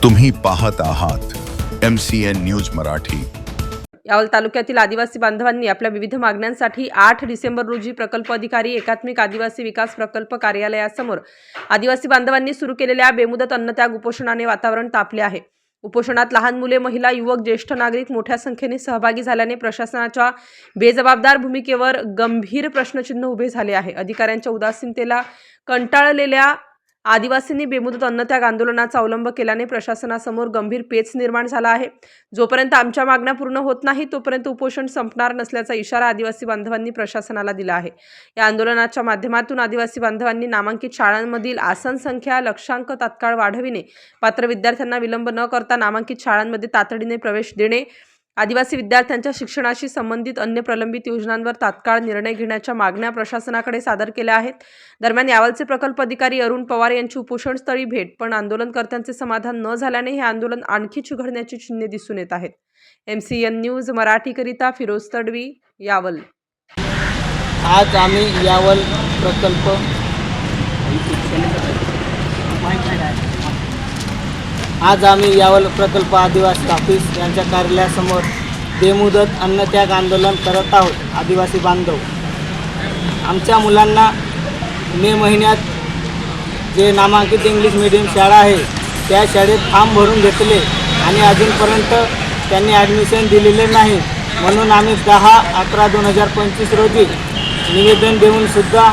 तुम्ही पाहत आहात MCN न्यूज मराठी। यावल तालुक्यातील आदिवासी बांधवांनी आपल्या विविध मागण्यांसाठी 8 डिसेंबर रोजी प्रकल्प अधिकारी एकात्मिक आदिवासी विकास प्रकल्प कार्यालयासमोर आदिवासी बांधवांनी सुरू केलेल्या बेमुदत अन्नत्याग उपोषणाने वातावरण तापले आहे। उपोषणात लहान मुले, महिला, युवक, ज्येष्ठ नागरिक मोठ्या संख्येने सहभागी झाल्याने प्रशासनाच्या बेजबाबदार भूमिकेवर गंभीर प्रश्नचिन्ह उभे झाले आहे। अधिकाऱ्यांच्या उदासीनतेला कंटाळलेल्या आदिवासींनी बेमुदत अन्नत्याग आंदोलनाचा अवलंब केल्याने प्रशासनासमोर गंभीर पेच निर्माण झाला आहे। जोपर्यंत आमच्या मागण्या पूर्ण होत नाही तोपर्यंत उपोषण संपणार नसल्याचा इशारा आदिवासी बांधवांनी प्रशासनाला दिला आहे। या आंदोलनाच्या माध्यमातून आदिवासी बांधवांनी नामांकित शाळांमधील आसन संख्या लक्षांक तात्काळ वाढविणे, पात्र विद्यार्थ्यांना विलंब न करता नामांकित शाळांमध्ये तातडीने प्रवेश देणे, आदिवासी विद्यार्थ्यांच्या शिक्षणाशी संबंधित अन्य प्रलंबित योजनांवर तात्काळ निर्णय घेण्याच्या मागण्या प्रशासनाकडे सादर केल्या आहेत। दरम्यान यावलचे प्रकल्प अधिकारी अरुण पवार यांची उपोषणस्थळी भेट, पण आंदोलनकर्त्यांचे समाधान न झाल्याने हे आंदोलन आणखी चिघळण्याची चिन्हे दिसून येत आहेत। MCN न्यूज मराठीकरिता फिरोज तडवी, यावल। आज आम्ही यावल प्रकल्प आदिवासी ऑफिस यांच्या कार्यालयासमोर बेमुदत अन्नत्याग आंदोलन करत आहोत। आदिवासी बांधव आमच्या मुलांना मे महिन्यात जे नामांकित इंग्लिश मीडियम शाळा आहे त्या शाळेत फॉर्म भरून घेतले आणि अजूनपर्यंत त्यांनी ॲडमिशन दिलेले नाही, म्हणून आम्ही 10/11/2025 रोजी निवेदन देऊनसुद्धा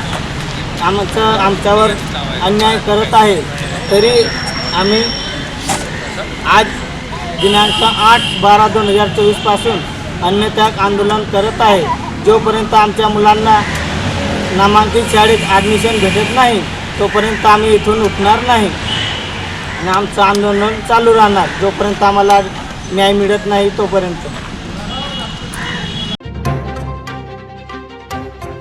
आमच्यावर अन्याय करत आहे। तरी आम्ही आज दिनांक 8/12/2024 पासून अन्नत्याग आंदोलन करत आहे। जोपर्यंत आमच्या मुलांना नामांकित शाळेत ॲडमिशन भेटत नाही तोपर्यंत आम्ही इथून उठणार नाही आणि आमचं आंदोलन चालू राहणार जोपर्यंत आम्हाला न्याय मिळत नाही तोपर्यंत।